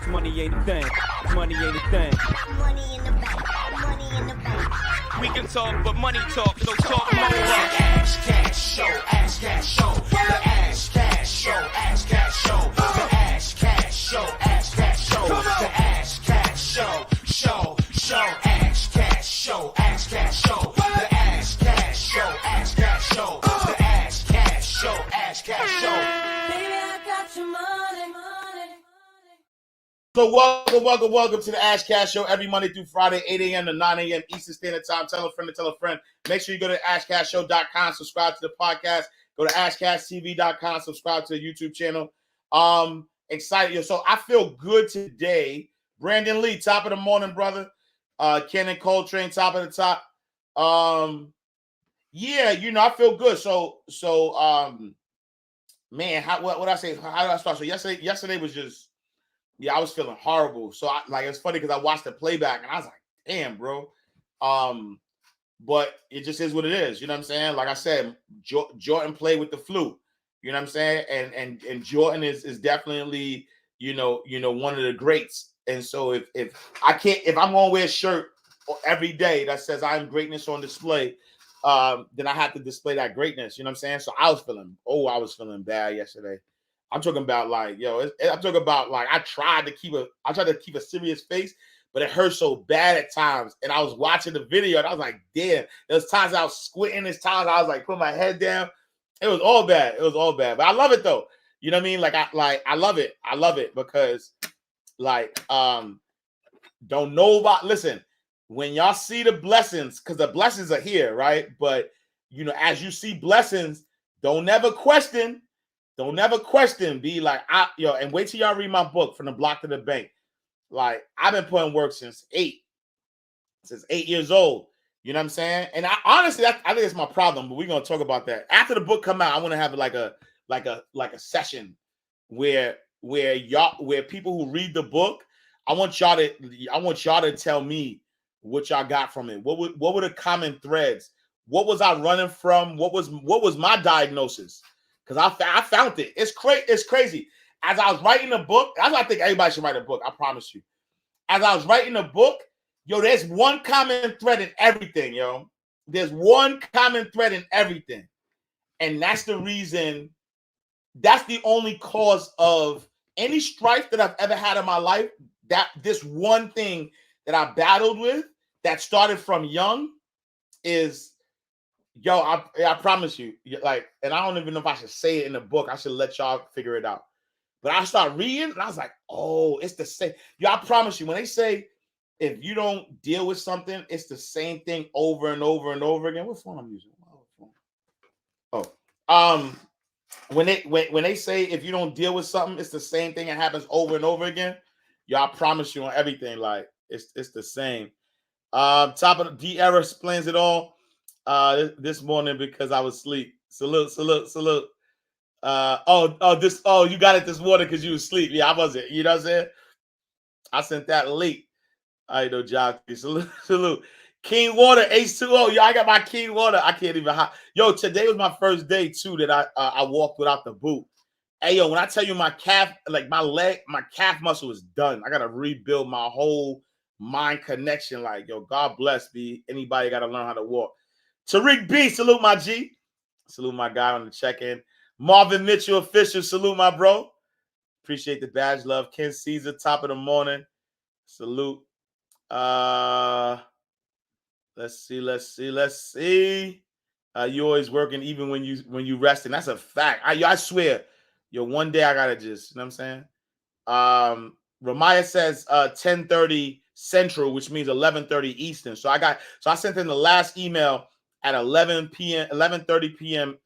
Money ain't a thing. Money ain't a thing. Money in the bank. Money in the bank. We can talk, but money talk, so talk more. Ash Cash Show, Ash Cash Show, the Ash Cash Show, Ash Cash Show, the Ash Cash Show, Ash Cash Show, the Ash Cash Show, Ash Cash Show, Ash Cash Show, the Ash Cash Show, Ash Cash Show, the Ash Cash Show, Ash Cash Show. Baby, I got your money. So welcome to the Ash Cash Show every Monday through Friday, 8 a.m. to 9 a.m. Eastern Standard Time. Tell a friend to tell a friend. Make sure you go to ashcashshow.com, subscribe to the podcast. Go to ashcashtv.com, subscribe to the YouTube channel. Excited. So I feel good today. Brandon Lee, top of the morning, brother. Kenan Coltrane, top of the top. Yeah, I feel good. So man, what I say? How do I start? So yesterday was just. Yeah, I was feeling horrible. So it's funny because I watched the playback and I was like, damn, bro. But it just is what it is. You know what I'm saying? Like I said, Jordan played with the flu. You know what I'm saying? And Jordan is definitely, one of the greats. And so if I'm gonna wear a shirt every day that says I'm greatness on display, then I have to display that greatness. You know what I'm saying? So I was feeling bad yesterday. I'm talking about I tried to keep a serious face, but it hurt so bad at times. And I was watching the video and I was like, damn, there's times I was squinting, there's times I was like putting my head down. It was all bad. But I love it though. You know what I mean? I love it. I love it because listen, when y'all see the blessings, because the blessings are here, right? But as you see blessings, don't never question. Be like, and wait till y'all read my book, From the Block to the Bank. Like, I've been putting work since 8 years old. You know what I'm saying? And I think it's my problem, but we're gonna talk about that. After the book come out, I want to have like a session where people who read the book, I want y'all to tell me what y'all got from it. What were the common threads? What was I running from? What was my diagnosis? Because I found it. It's crazy. As I was writing the book, that's why I think everybody should write a book. I promise you. As I was writing the book, there's one common thread in everything, yo. There's one common thread in everything. And that's the reason, that's the only cause of any strife that I've ever had in my life. That this one thing that I battled with that started from young is... Yo, I promise you, and I don't even know if I should say it in the book. I should let y'all figure it out. But I start reading, and I was like, oh, it's the same. Yo, I promise you, when they say if you don't deal with something, it's the same thing over and over and over again. What phone I'm using? When they say if you don't deal with something, it's the same thing that happens over and over again. Yo, I promise you on everything, it's the same. Top of the D era explains it all. This morning because I was asleep. Salute. You got it this morning because you was asleep. Yeah, I wasn't. You know what I'm saying? I sent that late. I know, Jockey. Salute. King Water, H2O. Yo, I got my King Water. I can't even hide. Yo, today was my first day too that I walked without the boot. Hey, yo, when I tell you my calf, my calf muscle is done. I gotta rebuild my whole mind connection. God bless me. Anybody gotta learn how to walk. Tariq B, salute my G. Salute my guy on the check-in. Marvin Mitchell official, salute my bro. Appreciate the badge love. Ken Caesar, top of the morning. Salute. Let's see. You always working even when you resting. That's a fact. I swear. Yo, one day I gotta just, you know what I'm saying? Ramaya says 10:30 Central, which means 11:30 Eastern. So I sent in the last email at 11:30 p.m.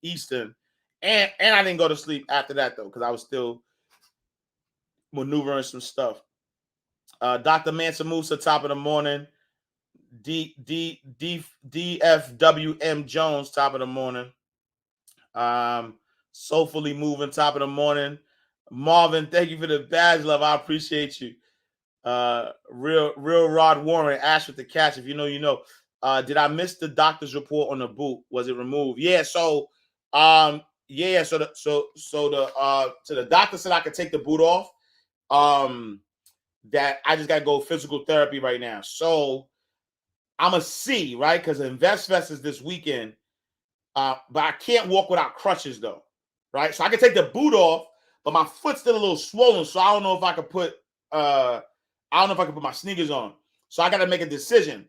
Eastern, and I didn't go to sleep after that though because I was still maneuvering some stuff. Dr. Mansa Musa, top of the morning. DFWM Jones, top of the morning. Soulfully moving, top of the morning. Marvin, thank you for the badge love. I appreciate you. Real Rod Warren, Ash with the catch. If you know, you know. Did I miss the doctor's report on the boot? Was it removed? Yeah. So, the doctor said I could take the boot off, that I just gotta go physical therapy right now. So I'm a C, right? Because InvestFest is this weekend. But I can't walk without crutches though, right? So I can take the boot off, but my foot's still a little swollen. So I don't know if I could put my sneakers on. So I gotta make a decision.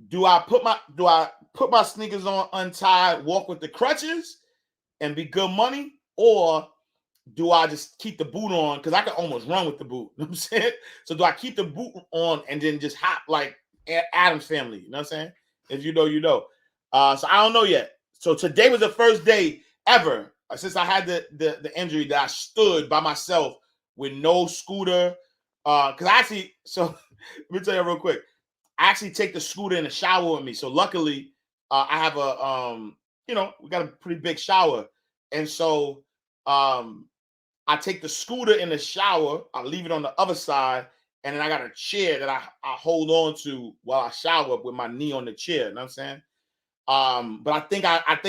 Do I put my sneakers on untied, walk with the crutches, and be good money, or do I just keep the boot on? Because I can almost run with the boot. You know what I'm saying? So do I keep the boot on and then just hop like Adam's family? You know what I'm saying? If you know, you know. So I don't know yet. So today was the first day ever since I had the injury that I stood by myself with no scooter. Because I actually, so let me tell you real quick. I actually take the scooter in the shower with me. So luckily, I have we got a pretty big shower. And so I take the scooter in the shower, I leave it on the other side, and then I got a chair that I hold on to while I shower with my knee on the chair. You know what I'm saying? But I think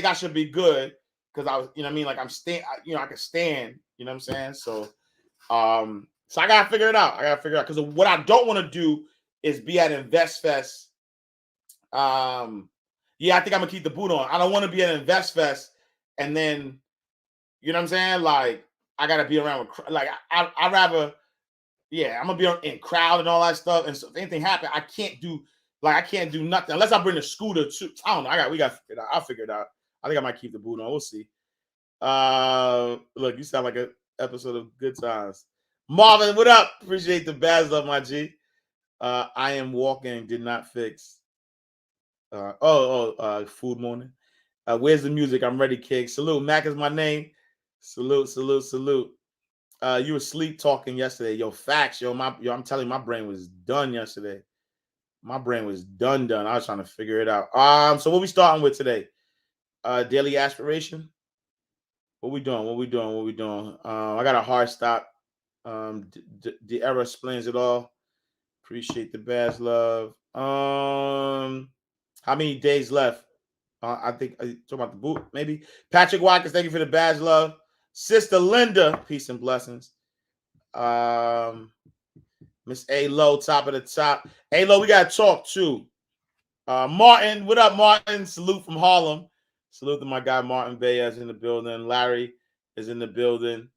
I should be good because I was, you know what I mean? Like I can stand, you know what I'm saying? So I gotta figure it out. Because what I don't want to do is be at InvestFest. Yeah, I think I'm gonna keep the boot on. I don't want to be at InvestFest and then, you know what I'm saying? Like I gotta be around with, like I rather, yeah, I'm gonna be in crowd and all that stuff. And so if anything happen, I can't do nothing unless I bring the scooter too. I don't know. We got to figure it out. I'll figure it out. I think I might keep the boot on. We'll see. Look, you sound like an episode of Good Times. Marvin, what up? Appreciate the Baz Love, my G. I am walking, did not fix. Food morning. Where's the music? I'm ready, kid. Salute. Mac is my name. Salute. You were sleep talking yesterday. Yo, facts. I'm telling you, my brain was done yesterday. My brain was done. I was trying to figure it out. So what we starting with today? Daily aspiration. What we doing? I got a hard stop. The era explains it all. Appreciate the Baz Love. How many days left? I think talking about the boot, maybe. Patrick Watkins, thank you for the Baz Love. Sister Linda, peace and blessings. Miss A Low, top of the top. A Low, we gotta talk too. Martin, what up, Martin? Salute from Harlem. Salute to my guy Martin Baez in the building. Larry is in the building.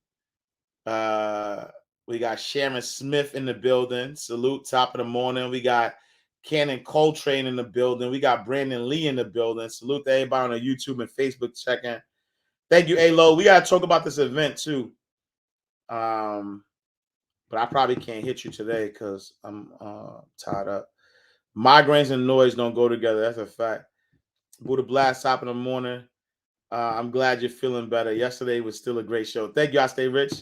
We got Sharon Smith in the building. Salute, top of the morning. We got Cannon Coltrane in the building. We got Brandon Lee in the building. Salute to everybody on the YouTube and Facebook checking. Thank you, A-Lo. We got to talk about this event, too. But I probably can't hit you today because I'm tied up. Migraines and noise don't go together. That's a fact. Buddha Blast, top of the morning. I'm glad you're feeling better. Yesterday was still a great show. Thank you. I stay rich.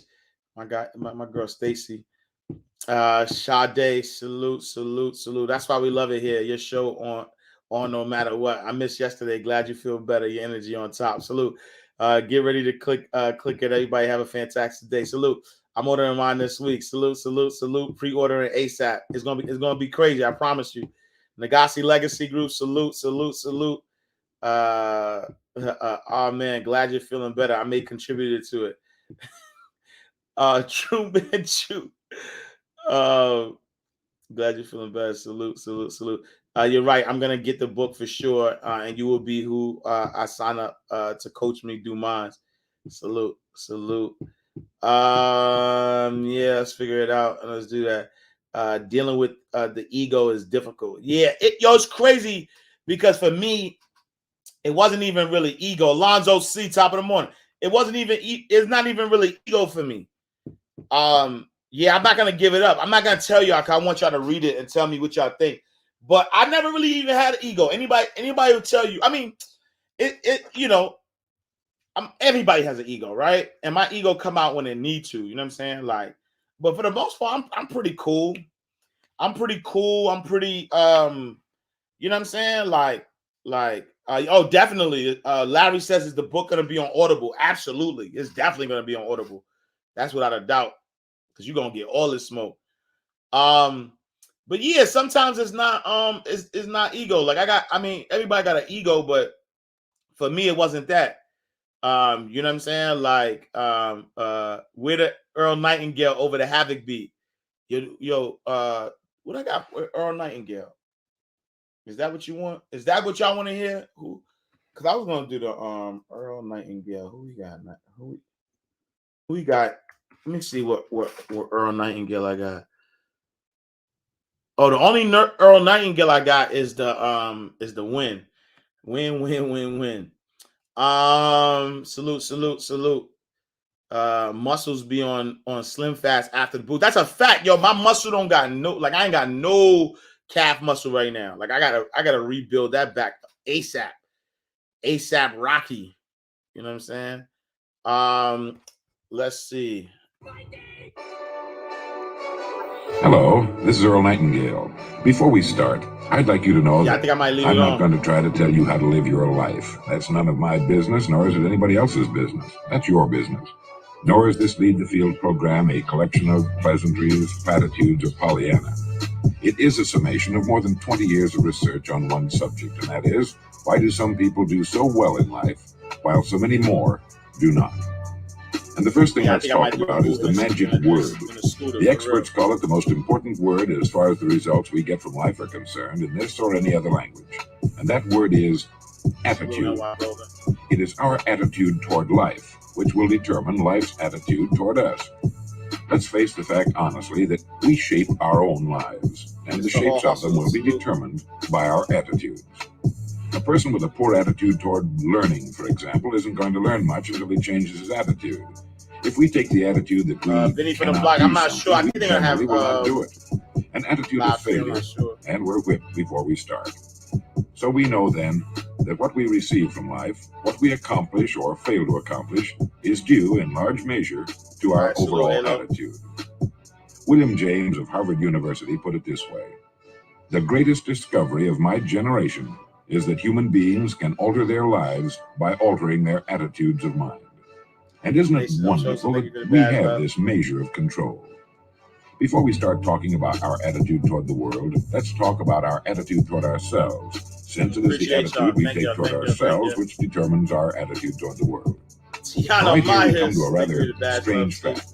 My guy, my girl Stacy. Sade, salute. That's why we love it here. Your show on no matter what. I missed yesterday. Glad you feel better. Your energy on top. Salute. Get ready to click it. Everybody have a fantastic day. Salute. I'm ordering mine this week. Salute. Pre-ordering ASAP. It's gonna be crazy. I promise you. Nagasi Legacy Group. Salute. Oh man, glad you're feeling better. I may contributed to it. True man, true. Glad you're feeling better. Salute. You're right. I'm gonna get the book for sure, and you will be who I sign up to coach me do mine. Salute. Yeah, let's figure it out and let's do that. Dealing with the ego is difficult. Yeah, it's crazy because for me, it wasn't even really ego. Lonzo C, top of the morning. It's not even really ego for me. Yeah, I'm not gonna give it up. I'm not gonna tell y'all. I want y'all to read it and tell me what y'all think. But I never really even had an ego. Anybody will tell you. I mean, everybody has an ego, right? And my ego come out when it need to. You know what I'm saying? Like, but for the most part, I'm pretty cool. I'm pretty, you know what I'm saying? Definitely. Larry says, is the book going to be on Audible? Absolutely. It's definitely going to be on Audible. That's without a doubt. Because you're going to get all this smoke. But yeah, sometimes it's not it's not ego. Like everybody got an ego, but for me, it wasn't that. You know what I'm saying? Like, we're the Earl Nightingale over the Havoc beat. What I got for Earl Nightingale? Is that what you want? Is that what y'all want to hear? Who? Because I was gonna do the Earl Nightingale. Who we got? Who we got? Let me see what Earl Nightingale I got. Oh, the only Earl Nightingale I got is the win. Salute. Muscles be on slim fast after the boot. That's a fact, yo. My muscle don't got I ain't got no calf muscle right now. Like I gotta rebuild that back ASAP Rocky. You know what I'm saying? Let's see. Hello, this is Earl Nightingale. Before we start, I'd like you to know I think I might leave I'm it not on. going to try to tell you how to live your life. That's none of my business, nor is it anybody else's business. That's your business. Nor is this Lead the Field program a collection of pleasantries, platitudes, or Pollyanna. It is a summation of more than 20 years of research on one subject, and that is, why do some people do so well in life, while so many more do not? And the first thing let's talk about is the magic word. The experts call it the most important word as far as the results we get from life are concerned in this or any other language. And that word is attitude. It is our attitude toward life which will determine life's attitude toward us. Let's face the fact honestly that we shape our own lives, and the shapes of them will be determined by our attitudes. A person with a poor attitude toward learning, for example, isn't going to learn much until he changes his attitude. If we take the attitude that we cannot do I'm not sure. I think we they're gonna generally have will not do it. An attitude of failure, and we're whipped before we start. So we know then that what we receive from life, what we accomplish or fail to accomplish, is due in large measure to our overall attitude. William James of Harvard University put it this way: the greatest discovery of my generation is that human beings can alter their lives by altering their attitudes of mind. And isn't it wonderful that we have this measure of control? Before we start talking about our attitude toward the world, let's talk about our attitude toward ourselves, since it is the attitude we take toward ourselves which determines our attitude toward the world. Right here we come to a rather strange fact.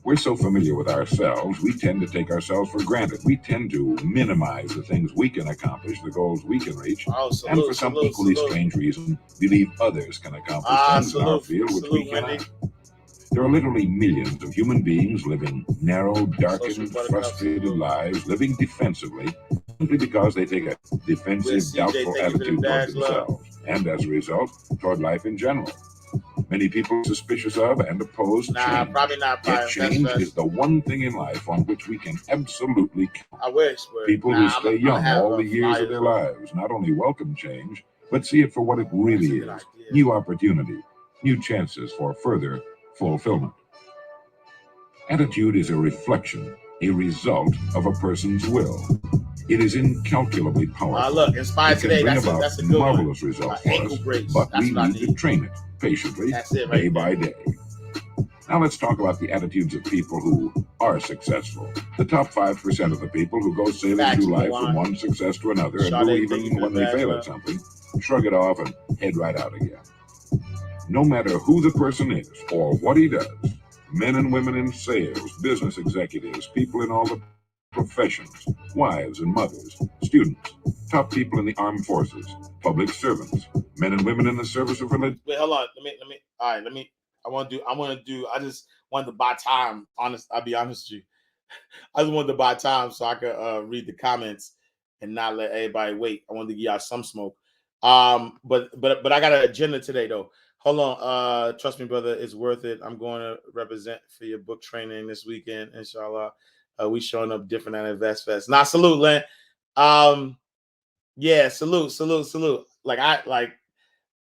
We're so familiar with ourselves, we tend to take ourselves for granted. We tend to minimize the things we can accomplish, the goals we can reach, and for some equally strange reason, believe others can accomplish things in our field which we cannot. There are literally millions of human beings living narrow, darkened, frustrated lives, living defensively, simply because they take a defensive, doubtful attitude toward themselves, and as a result, toward life in general. Many people are suspicious of and oppose change. Probably not. Yet change is the one thing in life on which we can absolutely count. I wish. People who stay young all the years of their lives not only welcome change, but see it for what it really is: new opportunity, new chances for further fulfillment. Attitude is a reflection, a result of a person's will. It is incalculably powerful. Look, Inspired Today. That's a good marvelous one. results for us, brace. but we need to train it patiently, day by day. Now let's talk about the attitudes of people who are successful. The top 5% of the people who go sailing through life from one success to another, and who even when they fail at something, shrug it off and head right out again. No matter who the person is or what he does, men and women in sales, business executives, people in all the professions, wives and mothers, students, top people in the armed forces, public servants, men and women in the service of religion. Wait, hold on. I just wanted to buy time. I'll be honest with you. I just wanted to buy time so I could read the comments and not let everybody wait. I wanted to give y'all some smoke. But I got an agenda today though. Hold on. Trust me, brother, it's worth it. I'm going to represent for your book training this weekend, inshallah. We showing up different at Invest Fest. Nah, salute, Len. Yeah, salute.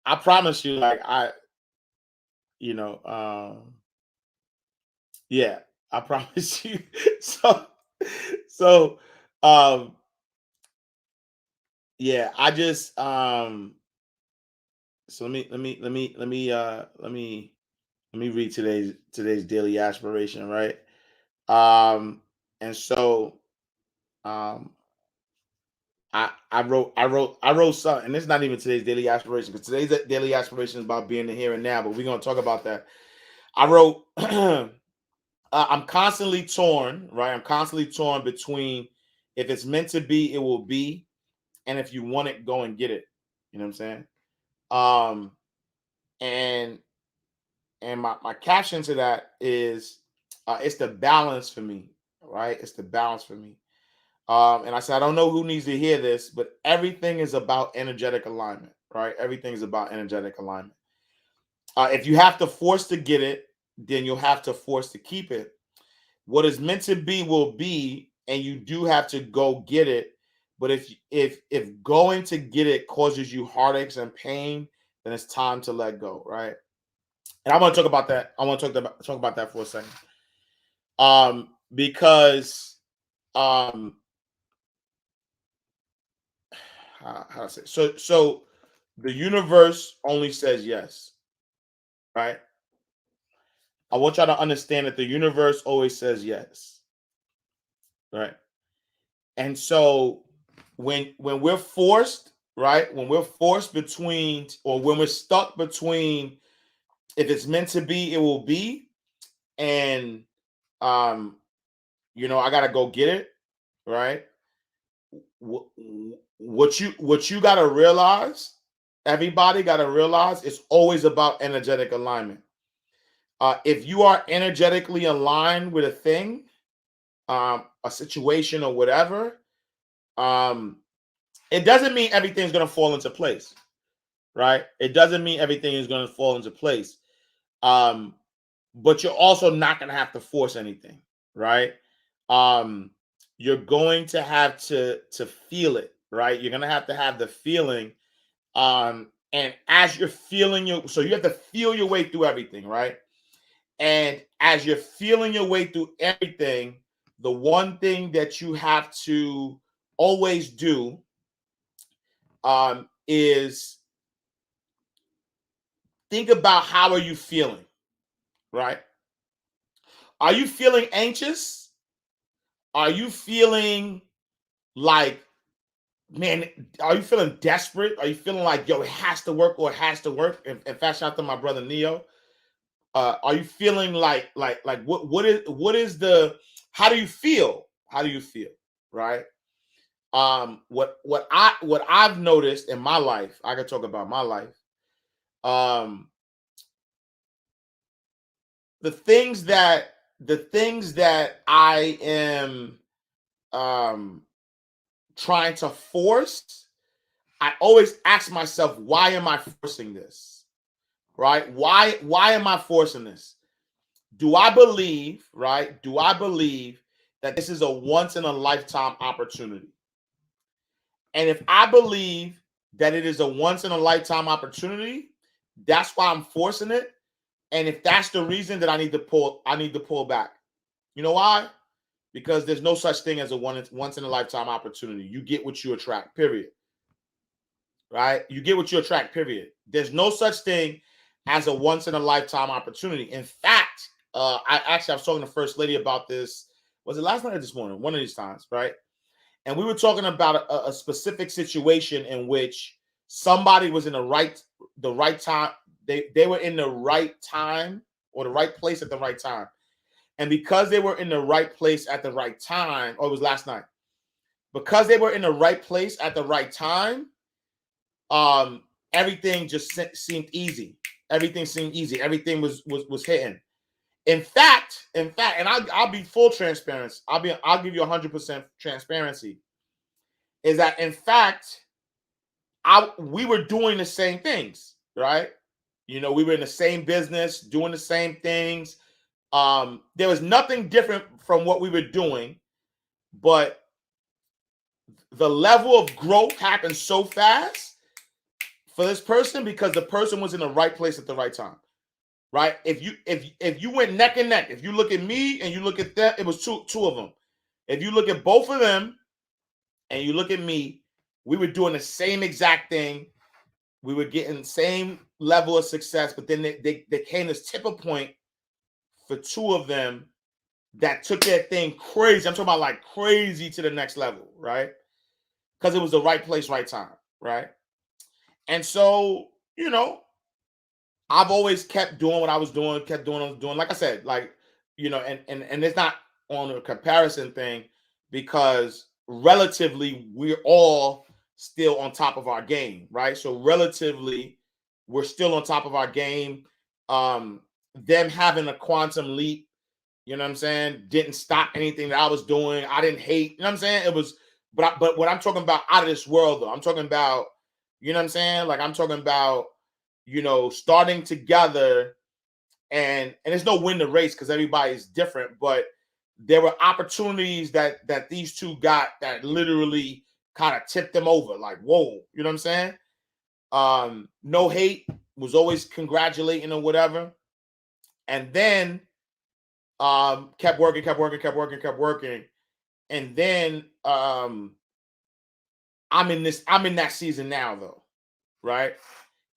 I promise you, yeah, I promise you. Yeah, I just so let me read today's daily aspiration, right? And so I wrote something, and it's not even today's daily aspiration, because today's daily aspiration is about being the here and now, but we're gonna talk about that. I wrote I'm constantly torn, right? I'm constantly torn between if it's meant to be, it will be, and if you want it, go and get it. You know what I'm saying? And my caption to that is it's the balance for me, right? It's the balance for me. And I said, I don't know who needs to hear this, but everything is about energetic alignment, right? Everything is about energetic alignment. If you have to force to get it, then you'll have to force to keep it. What is meant to be will be, and you do have to go get it. But if going to get it causes you heartaches and pain, then it's time to let go, right? And I want to talk about that. I want to talk about that for a second. Because how to say so the universe only says yes, right? I want y'all to understand that the universe always says yes, right? And so when we're forced, right? When we're forced between, or when we're stuck between, if it's meant to be, it will be, and you know, I gotta go get it, right? What you gotta realize, everybody gotta realize, it's always about energetic alignment. If you are energetically aligned with a thing, a situation, or whatever, it doesn't mean everything's gonna fall into place, right? It doesn't mean everything is gonna fall into place. But you're also not gonna have to force anything, right? You're going to have to feel it, right? You're gonna have to have the feeling. And as you're feeling so you have to feel your way through everything, right? And as you're feeling your way through everything, the one thing that you have to always do is think about how are you feeling, right? Are you feeling anxious? Are you feeling like, man, are you feeling desperate? Are you feeling like, yo, it has to work, or it has to work? In fact, shout out to my brother Neo. Are you feeling like what is the, how do you feel? How do you feel? Right? What I've noticed in my life, I can talk about my life. The things that I am trying to force, I always ask myself, why am I forcing this? Right? Why am I forcing this? Do I believe, right? Do I believe that this is a once in a lifetime opportunity? And if I believe that it is a once in a lifetime opportunity, that's why I'm forcing it. And if that's the reason that I need to pull back. You know why? Because there's no such thing as a once in a lifetime opportunity. You get what you attract, period. Right? You get what you attract, period. There's no such thing as a once in a lifetime opportunity. In fact, I was talking to First Lady about this. Was it last night or this morning? One of these times, right? And we were talking about a specific situation in which somebody was in the right time. They were in the right time, or the right place at the right time. And because they were in the right place at the right time, or it was last night, because they were in the right place at the right time, everything just seemed easy. Everything seemed easy. Everything was hitting. In fact, and I'll be full transparency. I'll give you 100% transparency. Is that in fact, we were doing the same things, right? You know, we were in the same business, doing the same things. There was nothing different from what we were doing, but the level of growth happened so fast for this person because the person was in the right place at the right time, right? If you went neck and neck, if you look at me and you look at them, it was two of them. If you look at both of them and you look at me, we were doing the same exact thing. We were getting the same level of success, but then they came this tipping point for two of them that took that thing crazy. I'm talking about like crazy to the next level, right? Because it was the right place, right time, right? And so, you know, I've always kept doing what I was doing, Like I said, like you know, and it's not on a comparison thing, because relatively we're all still on top of our game, right? So relatively we're still on top of our game. Them having a quantum leap, you know what I'm saying, didn't stop anything that I was doing. I didn't hate, you know what I'm saying? It was, but what I'm talking about out of this world though, I'm talking about, you know what I'm saying? Like I'm talking about, you know, starting together, and it's no win the race because everybody's different, but there were opportunities that these two got that literally kind of tipped them over. Like, whoa, you know what I'm saying? No hate, was always congratulating or whatever. And then kept working. And then I'm in that season now though, right?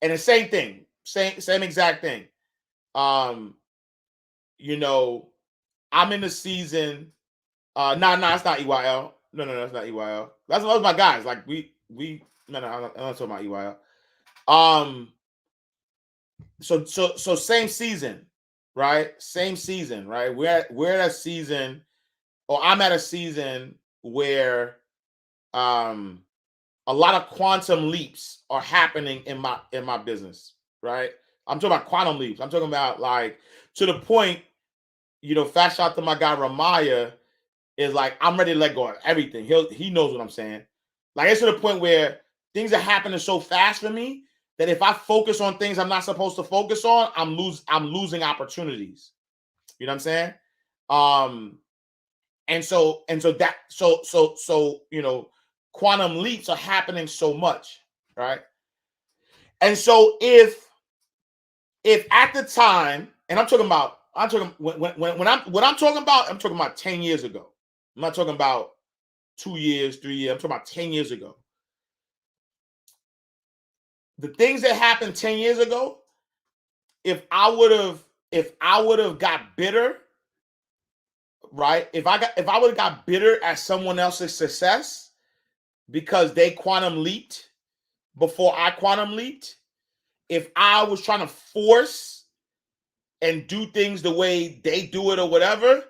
And the same thing, same exact thing. You know, I'm in the season. No, it's not EYL. No, it's not EYL. That's my guys. Like we. No, I'm not talking about EYL. So same season, right? Same season, right? We're at a season, or I'm at a season where a lot of quantum leaps are happening in my business, right? I'm talking about quantum leaps. I'm talking about like to the point, you know, fast shout to my guy Ramaya is like, I'm ready to let go of everything. He knows what I'm saying. Like it's to the point where things are happening so fast for me that if I focus on things I'm not supposed to focus on, I'm losing opportunities. You know what I'm saying? And so you know, quantum leaps are happening so much, right? And so if at the time, and I'm talking when I'm talking about 10 years ago. I'm not talking about 2 years, 3 years. I'm talking about 10 years ago. The things that happened 10 years ago, if I would have got bitter, right? If I would have got bitter at someone else's success because they quantum leaped before I quantum leaped, if I was trying to force and do things the way they do it or whatever,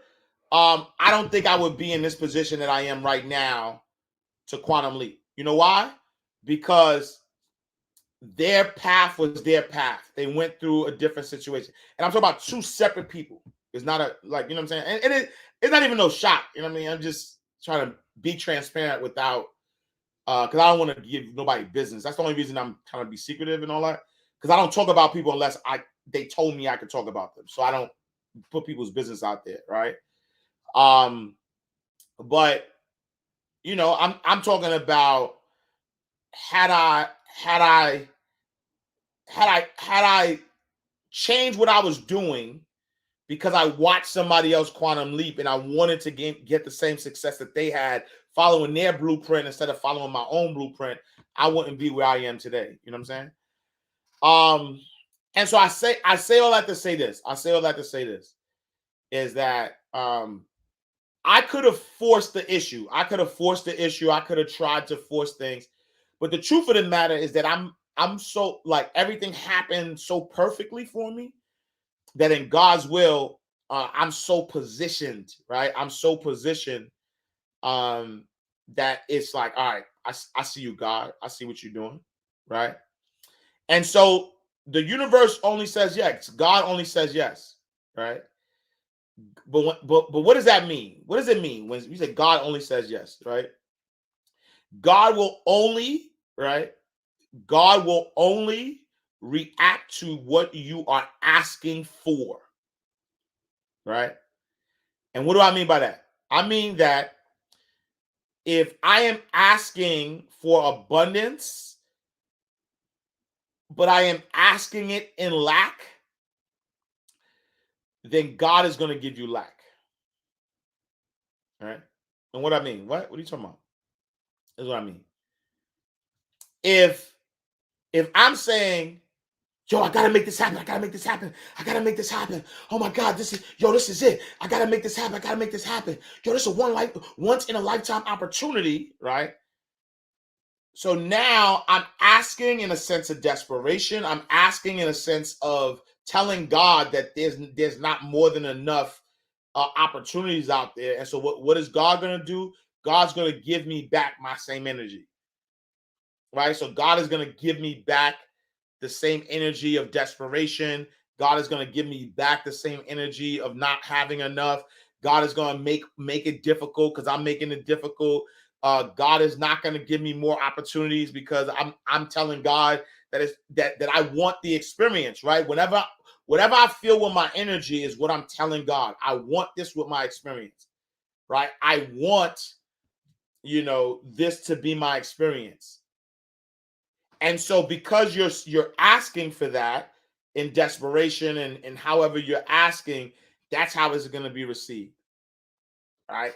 I don't think I would be in this position that I am right now to quantum leap. You know why? Because their path was their path. They went through a different situation. And I'm talking about two separate people. It's not a, like, you know what I'm saying? And it's not even no shot. You know what I mean? I'm just trying to be transparent without, because I don't want to give nobody business. That's the only reason I'm trying to be secretive and all that. Because I don't talk about people unless they told me I could talk about them. So I don't put people's business out there, right? But you know, I'm talking about had I changed what I was doing because I watched somebody else quantum leap and I wanted to get the same success that they had following their blueprint instead of following my own blueprint, I wouldn't be where I am today. You know what I'm saying? And so I say all that to say this. Is that I could have forced the issue. I could have tried to force things. But the truth of the matter is that I'm so, like, everything happened so perfectly for me that in God's will, I'm so positioned, right? I'm so positioned that it's like, all right, I see you, God. I see what you're doing, right? And so the universe only says yes. God only says yes, right? But what does that mean? What does it mean when you say God only says yes, right? God will only, right? God will only react to what you are asking for, right? And what do I mean by that? I mean that if I am asking for abundance, but I am asking it in lack, then God is going to give you lack. All right? And what I mean, what are you talking about? That's what I mean. If I'm saying, yo, I gotta make this happen. Oh my God, this is it. I gotta make this happen. Yo, this is once in a lifetime opportunity, right? So now I'm asking in a sense of desperation. I'm asking in a sense of telling God that there's not more than enough opportunities out there. And so what is God going to do? God's going to give me back my same energy, right? So God is going to give me back the same energy of desperation. God is going to give me back the same energy of not having enough. God is going to make it difficult because I'm making it difficult. God is not going to give me more opportunities because I'm telling God that I want the experience, right? Whatever I feel with my energy is what I'm telling God. I want this with my experience, right? I want, this to be my experience. And so because you're asking for that in desperation and however you're asking, that's how it's going to be received, right?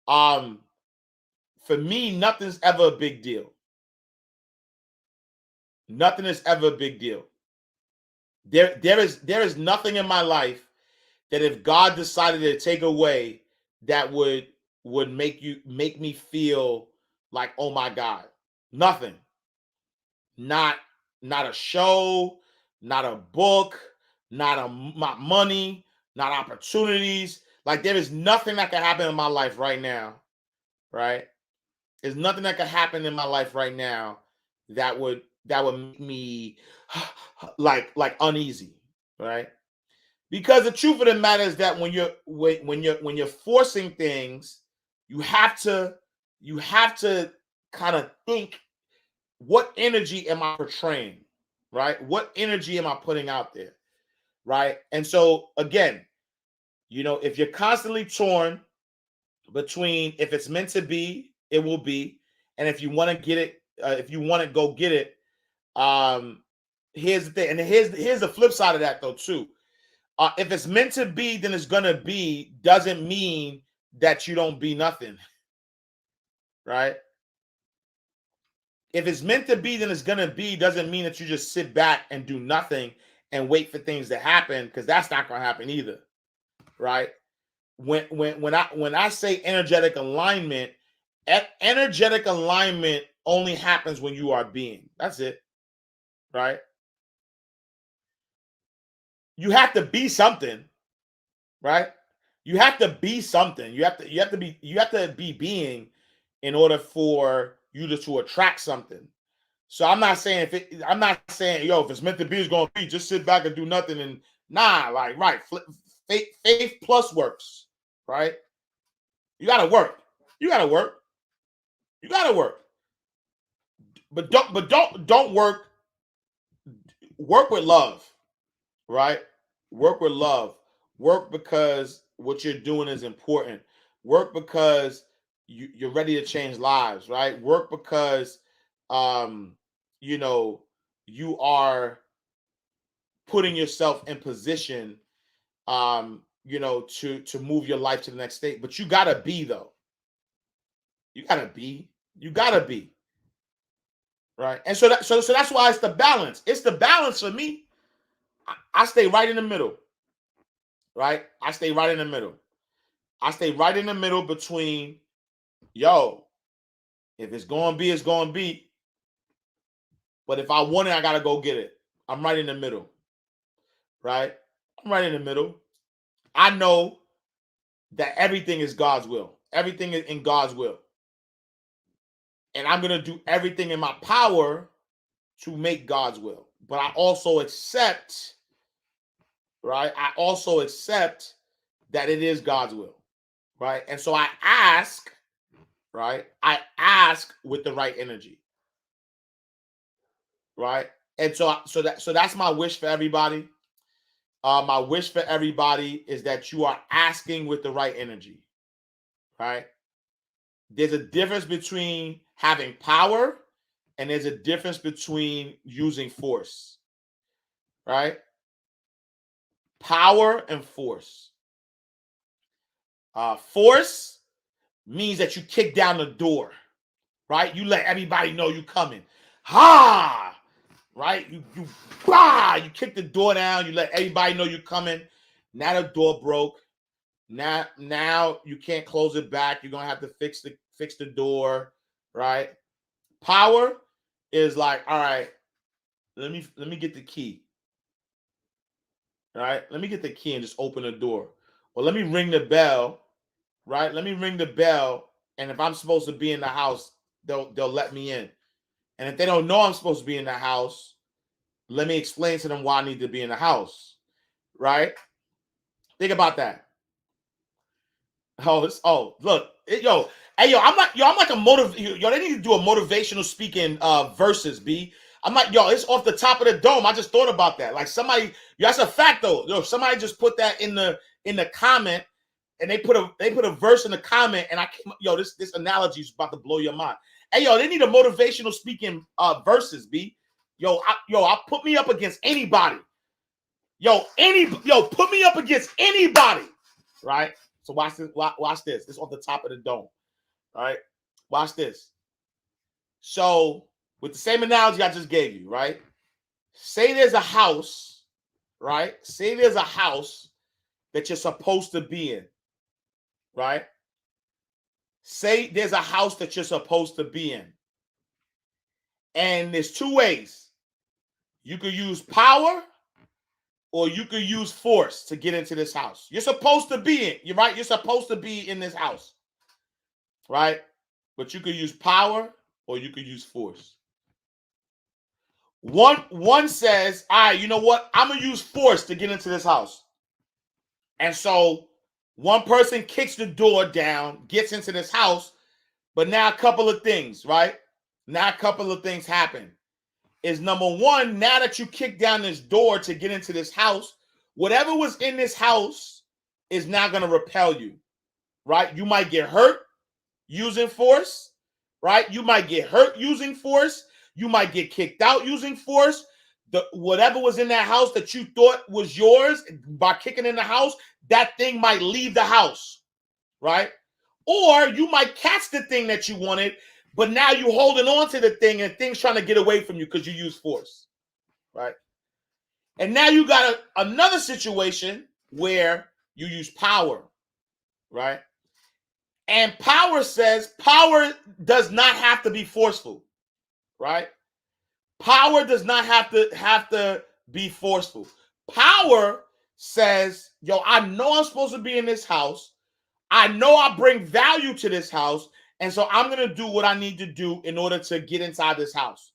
For me, nothing's ever a big deal. Nothing is ever a big deal. There is nothing in my life that if God decided to take away that would make me feel like, oh my God. Nothing. Not a show, not a book, not money, not opportunities. Like there is nothing that can happen in my life right now, right? There's nothing that can happen in my life right now that would make me like uneasy, right? Because the truth of the matter is that when you're forcing things, you have to kind of think, what energy am I portraying, right? What energy am I putting out there, right? And so again, if you're constantly torn between if it's meant to be, it will be, and if you want to get it, if you want to go get it, here's the thing, and here's the flip side of that though too. If it's meant to be, then it's gonna be, doesn't mean that you don't be nothing, right? If it's meant to be, then it's gonna be, doesn't mean that you just sit back and do nothing and wait for things to happen, because that's not gonna happen either, right? When I say energetic alignment only happens when you are being. That's it, right? You have to be something, right? You have to be something. You have to be being in order for you to attract something. So I'm not saying if it's meant to be, it's gonna be. Just sit back and do nothing. And right. Faith plus works, right? You gotta work. But don't work. Work with love, right? Work with love. Work because what you're doing is important. Work because you're ready to change lives, right? Work because you are putting yourself in position to move your life to the next state. But you gotta be, though. You gotta be. Right. And so that's why it's the balance. It's the balance for me. I stay right in the middle. Right? I stay right in the middle. I stay right in the middle between, if it's gonna be, it's gonna be. But if I want it, I gotta go get it. I'm right in the middle. Right? I'm right in the middle. I know that everything is God's will. Everything is in God's will. And I'm going to do everything in my power to make God's will. But I also accept, right? I also accept that it is God's will, right? And so I ask, right? I ask with the right energy, right? And so that's my wish for everybody. My wish for everybody is that you are asking with the right energy, right? There's a difference between having power and there's a difference between using force, right? Power and force. Force means that you kick down the door, right? You let everybody know you coming. Ha! Right? You kick the door down. You let everybody know you're coming. Now the door broke. Now you can't close it back. You're gonna have to fix the door, right? Power is like, all right, let me get the key. All right, let me get the key and just open the door. well, let me ring the bell, right? Let me ring the bell, and if I'm supposed to be in the house, they'll let me in. And if they don't know I'm supposed to be in the house, let me explain to them why I need to be in the house, right? Think about that. Look, I'm like a they need to do a motivational speaking verses, B. I'm like, it's off the top of the dome. I just thought about that. Like somebody, that's a fact though. Somebody just put that in the comment, and they put a verse in the comment, and I came, this analogy is about to blow your mind. Hey, they need a motivational speaking verses, B. I put me up against anybody. Put me up against anybody, right? So watch this. Watch this. This is off the top of the dome. All right. Watch this. So with the same analogy I just gave you, right? Say there's a house, right? Say there's a house that you're supposed to be in, right? Say there's a house that you're supposed to be in. And there's two ways. You could use power, or you could use force to get into this house. You're supposed to be in. You're right. You're supposed to be in this house, right? But you could use power, or you could use force. One says, all right, you know what? I'm going to use force to get into this house. And so one person kicks the door down, gets into this house, but now a couple of things, right? Now a couple of things happen. Is number one, now that you kick down this door to get into this house, whatever was in this house is now going to repel you, right? You might get hurt using force, right? You might get hurt using force. You might get kicked out using force. Whatever was in that house that you thought was yours, by kicking in the house, that thing might leave the house, right? Or you might catch the thing that you wanted, but now you're holding on to the thing, and things trying to get away from you because you use force, right? And now you got another situation where you use power, right? And power says power does not have to be forceful, right? Power does not have to be forceful. Power says, I know I'm supposed to be in this house. I know I bring value to this house. And so I'm going to do what I need to do in order to get inside this house,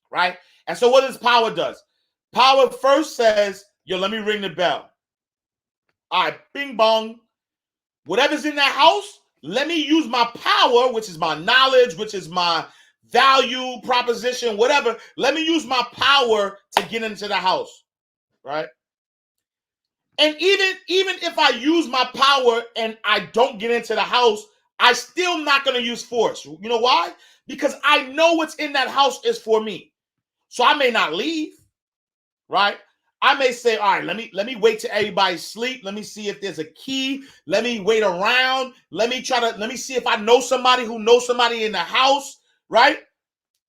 right? And so what does power does? Power first says, let me ring the bell. All right, bing bong. Whatever's in that house, let me use my power, which is my knowledge, which is my value proposition, whatever. Let me use my power to get into the house, right? And even if I use my power and I don't get into the house, I still not going to use force. You know why? Because I know what's in that house is for me. So I may not leave, right? I may say, all right, let me wait till everybody's asleep. Let me see if there's a key. Let me wait around. Let me see if I know somebody who knows somebody in the house, right?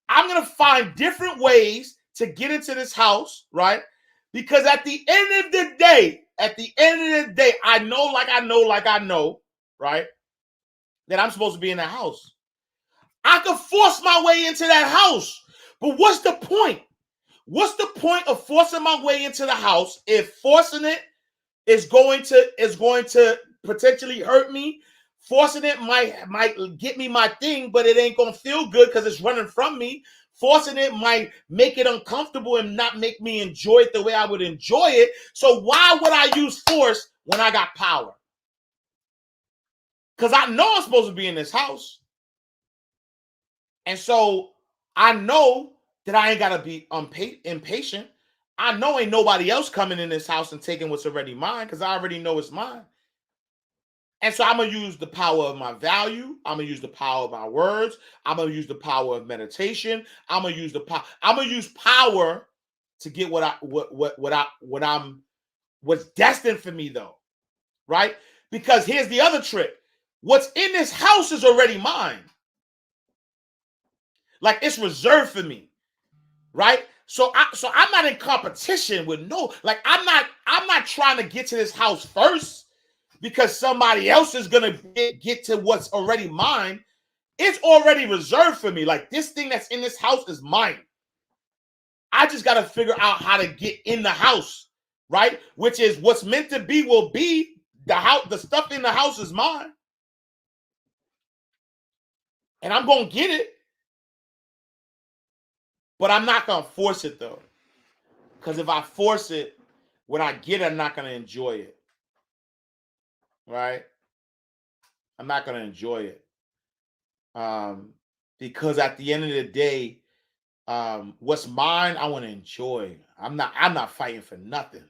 I'm going to find different ways to get into this house, right? Because at the end of the day, I know, right? That I'm supposed to be in that house. I could force my way into that house. But what's the point? What's the point of forcing my way into the house if forcing it is going to potentially hurt me? Forcing it might get me my thing, but it ain't going to feel good because it's running from me. Forcing it might make it uncomfortable and not make me enjoy it the way I would enjoy it. So why would I use force when I got power? Because I know I'm supposed to be in this house. And so I know that I ain't got to be impatient. I know ain't nobody else coming in this house and taking what's already mine because I already know it's mine. And so I'm going to use the power of my value. I'm going to use the power of my words. I'm going to use the power of meditation. I'm going to use power to get what's destined for me though. Right? Because here's the other trick. What's in this house is already mine. Like it's reserved for me, right? So I'm not in competition with I'm not trying to get to this house first because somebody else is gonna get to what's already mine. It's already reserved for me. Like this thing that's in this house is mine. I just got to figure out how to get in the house, right? Which is what's meant to be will be. the stuff in the house is mine. And I'm going to get it. But I'm not going to force it, though. Because if I force it, when I get it, I'm not going to enjoy it. Right? I'm not going to enjoy it. Because at the end of the day, what's mine, I want to enjoy. I'm not fighting for nothing.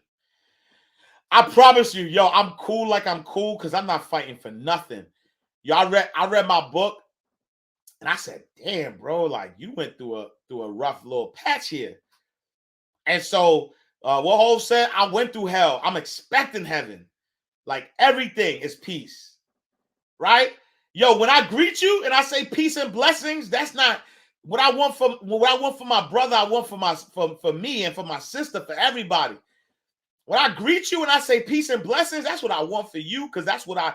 I promise you, yo, I'm cool like I'm cool because I'm not fighting for nothing. Yo, I read my book and I said, damn, bro, like you went through a rough little patch here. And so what Hov said, I went through hell. I'm expecting heaven. Like everything is peace. Right? Yo, when I greet you and I say peace and blessings, that's not what I want for my brother. I want for me and for my sister, for everybody. When I greet you and I say peace and blessings, that's what I want for you, because that's what I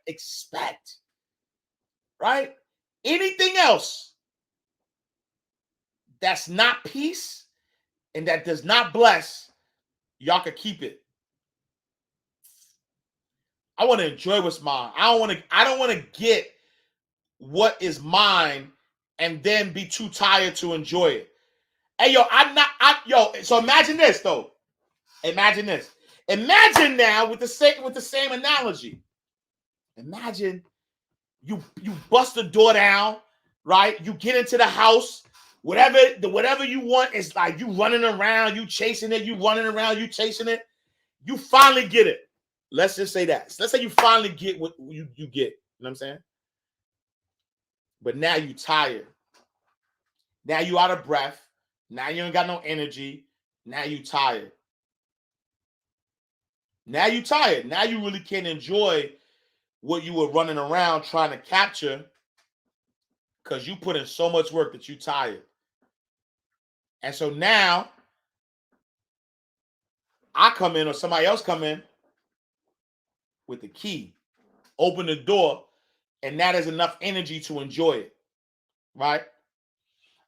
expect. Right? Anything else that's not peace and that does not bless, y'all can keep it. I want to enjoy what's mine. I don't want to get what is mine and then be too tired to enjoy it. Hey, yo, so imagine this though. Imagine this. Imagine now with the same analogy. Imagine you bust the door down, right? You get into the house, whatever you want is like you running around, you chasing it, you running around, you chasing it. You finally get it. Let's just say that. Let's say you finally get what you get. You know what I'm saying? But now you tired. Now you out of breath. Now you ain't got no energy. Now you tired. Now you tired. Now you really can't enjoy what you were running around trying to capture because you put in so much work that you tired. And so now I come in or somebody else come in with the key, open the door, and now there's enough energy to enjoy it, right?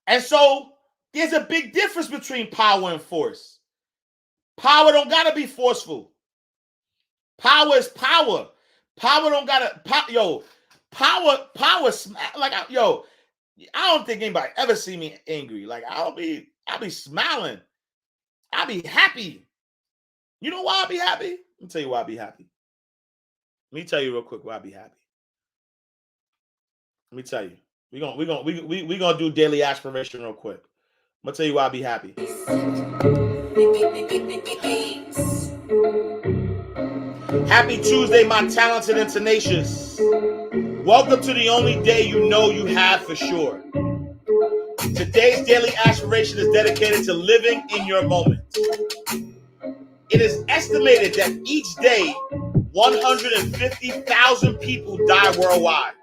And so there's a big difference between power and force. Power don't gotta be forceful. Power is power. Power don't gotta, power, like, yo, I don't think anybody ever see me angry. Like, I'll be smiling. I'll be happy. You know why I'll be happy? Let me tell you why I'll be happy. Let me tell you real quick why I'll be happy. Let me tell you. We're gonna do daily aspiration real quick. I'm gonna tell you why I'll be happy. Happy Tuesday, my talented and tenacious. Welcome to the only day you know you have for sure. Today's daily aspiration is dedicated to living in your moment. It is estimated that each day, 150,000 people die worldwide.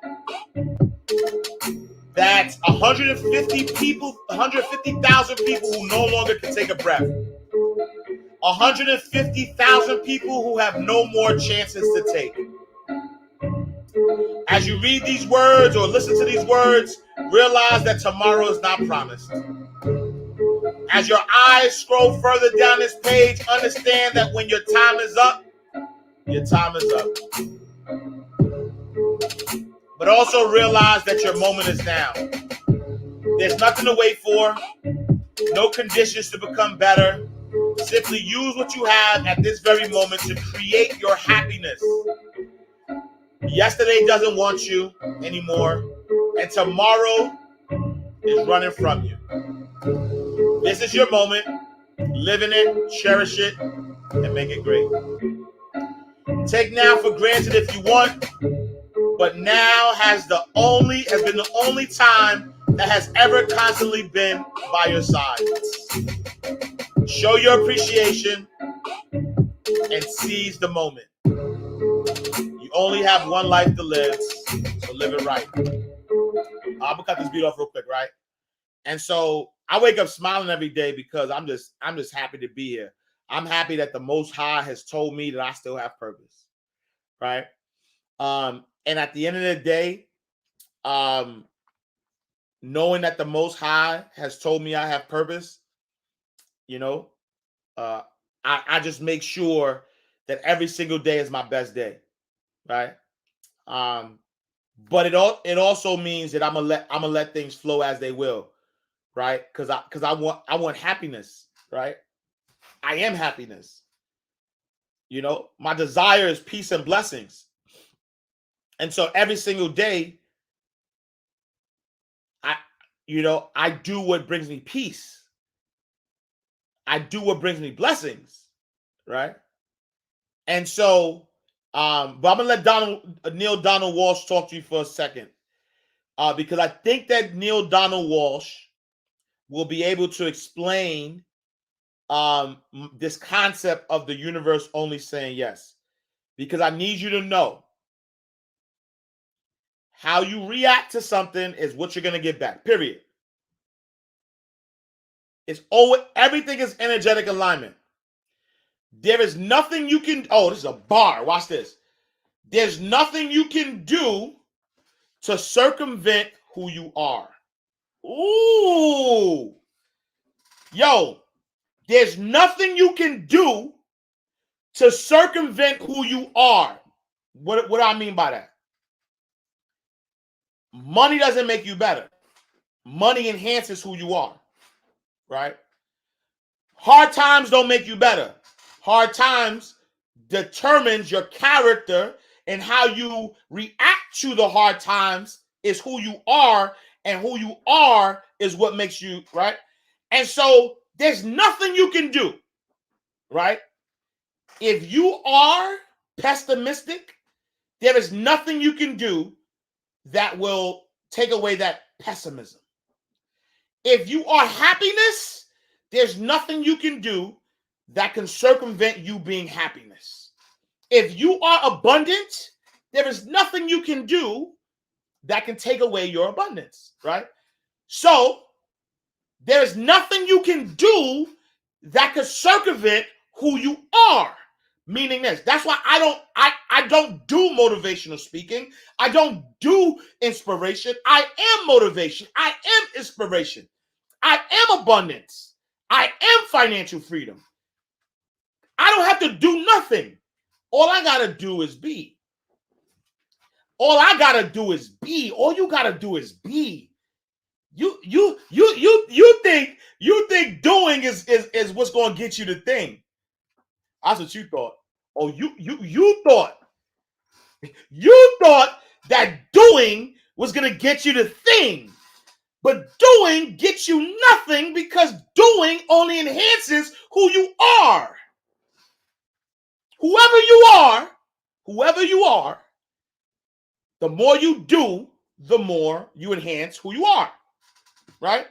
That's 150,000 people who no longer can take a breath. 150,000 people who have no more chances to take. As you read these words or listen to these words, realize that tomorrow is not promised. As your eyes scroll further down this page, understand that when your time is up, your time is up. But also realize that your moment is now. There's nothing to wait for, no conditions to become better. Simply use what you have at this very moment to create your happiness. Yesterday doesn't want you anymore, and tomorrow is running from you. This is your moment. Live in it, cherish it, and make it great. Take now for granted if you want, but now has been the only time that has ever constantly been by your side. Show your appreciation and seize the moment. You only have one life to live, so live it right. I'm gonna cut this beat off real quick, right? And so I wake up smiling every day because I'm just happy to be here. I'm happy that the Most High has told me that I still have purpose, right? And at the end of the day, knowing that the Most High has told me I have purpose, you know, I just make sure that every single day is my best day, right? But it also means that I'm gonna let things flow as they will, right? Because I want happiness, right? I am happiness. You know, my desire is peace and blessings. And so every single day, I do what brings me peace. I do what brings me blessings, right? And so, but I'm gonna let Neil Donald Walsh talk to you for a second, because I think that Neil Donald Walsh will be able to explain this concept of the universe only saying yes. Because I need you to know how you react to something is what you're gonna get back. Period. It's always, everything is energetic alignment. There is nothing you can, oh, this is a bar. Watch this. There's nothing you can do to circumvent who you are. Ooh. Yo, there's nothing you can do to circumvent who you are. What do I mean by that? Money doesn't make you better. Money enhances who you are, right? Hard times don't make you better. Hard times determines your character, and how you react to the hard times is who you are, and who you are is what makes you, right? And so there's nothing you can do, right? If you are pessimistic, there is nothing you can do that will take away that pessimism. If you are happiness, there's nothing you can do that can circumvent you being happiness. If you are abundant, there is nothing you can do that can take away your abundance, right? So there is nothing you can do that can circumvent who you are. Meaning this. That's why I don't do motivational speaking. I don't do inspiration. I am motivation. I am inspiration. I am abundance. I am financial freedom. I don't have to do nothing. All I gotta do is be. All I gotta do is be. All you gotta do is be. You think doing is what's gonna get you the thing. That's what you thought. Oh, you thought that doing was gonna get you the thing. But doing gets you nothing, because doing only enhances who you are. Whoever you are, the more you do, the more you enhance who you are, right?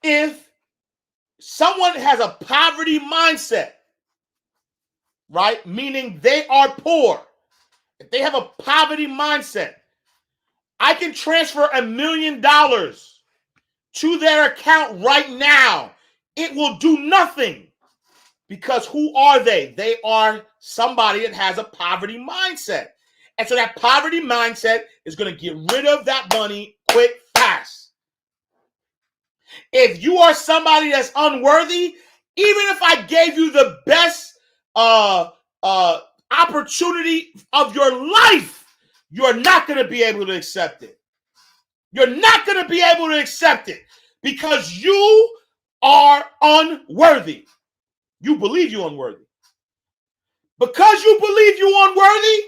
If someone has a poverty mindset, right, meaning they are poor, if they have a poverty mindset, I can transfer $1 million to their account right now. It will do nothing, because who are they? They are somebody that has a poverty mindset. And so that poverty mindset is going to get rid of that money quick, fast. If you are somebody that's unworthy, even if I gave you the best opportunity of your life, you're not going to be able to accept it. You're not going to be able to accept it, because you are unworthy. You believe you're unworthy. Because you believe you're unworthy,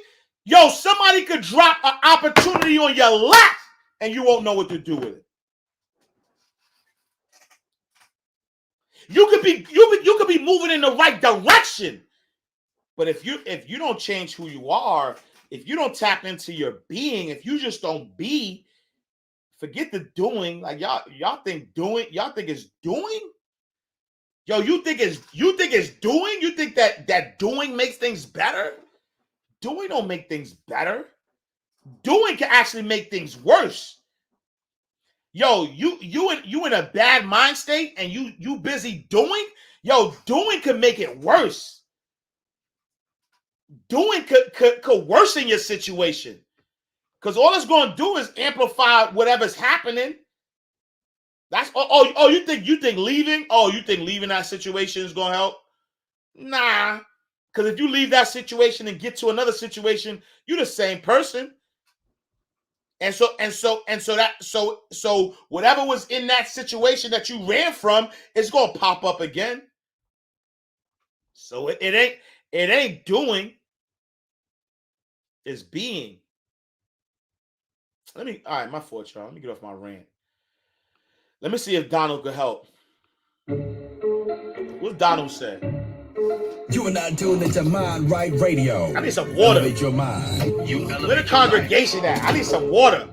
yo, somebody could drop an opportunity on your lap and you won't know what to do with it. You could be moving in the right direction, but if you don't change who you are, if you don't tap into your being, if you just don't be, forget the doing. Like y'all think it's doing. Yo, you think it's doing? You think that doing makes things better? Doing don't make things better. Doing can actually make things worse. Yo, you in a bad mind state and you busy doing? Yo, doing could make it worse. Doing could worsen your situation. Because all it's going to do is amplify whatever's happening. That's you think leaving? Oh, you think leaving that situation is going to help? Nah. Because if you leave that situation and get to another situation, you're the same person. And so whatever was in that situation that you ran from is gonna pop up again. So it ain't doing, it's being. All right, my fault, y'all. Let me get off my rant. Let me see if Donald could help. What Donald say? You are not tuned into Mind Right Radio. I need some water. Elevate your mind. Where the congregation at? I need some water.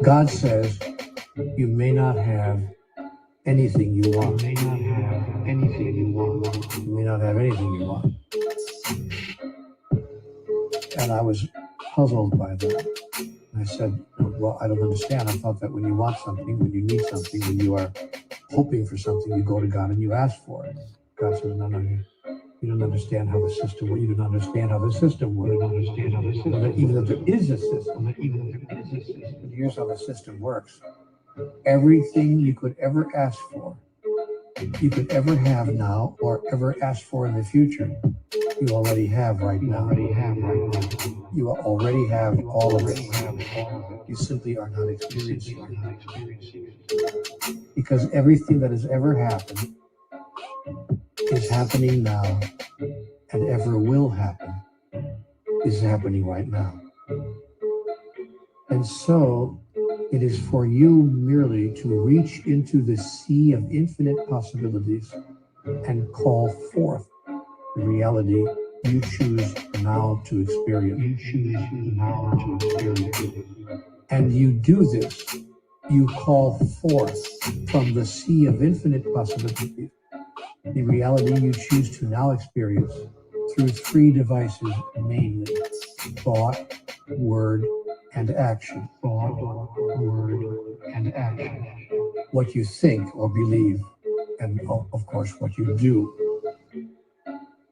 God says you may not have anything you want. You may not have anything you want. You may not have anything you want. And I was puzzled by that. I said, well, I don't understand. I thought that when you want something, when you need something, when you are hoping for something, you go to God and you ask for it. God says, no, you don't understand how the system works. You don't understand how the system works. You don't understand how the system, even if there is a system, here's how the system works. Everything you could ever ask for, you could ever have now, or ever ask for in the future, you already have right now. You already have all of it. You simply are not experiencing it. Because everything that has ever happened is happening now, and ever will happen is happening right now. And so it is for you merely to reach into the sea of infinite possibilities and call forth the reality you choose now to experience. And you do this. You call forth from the sea of infinite possibilities the reality you choose to now experience through three devices, mainly thought, word, and action. Thought, word, and action. What you think or believe, and of course what you do.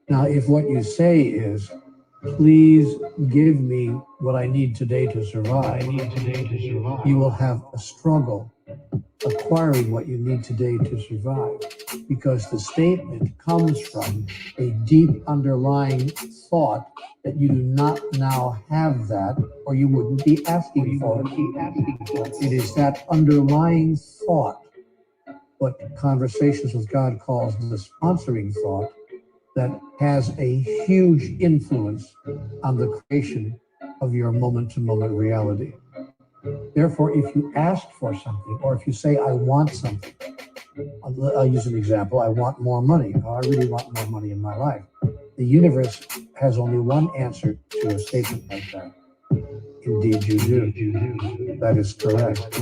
Now, if what you say is, please give me what I need today to survive, you will have a struggle acquiring what you need today to survive, because the statement comes from a deep underlying thought that you do not now have that, or you wouldn't be asking for it. It is that underlying thought, what Conversations with God calls the sponsoring thought, that has a huge influence on the creation of your moment-to-moment reality. Therefore, if you ask for something, or if you say, I want something, I'll use an example. I want more money. I really want more money in my life. The universe has only one answer to a statement like that. Indeed, you do. That is correct.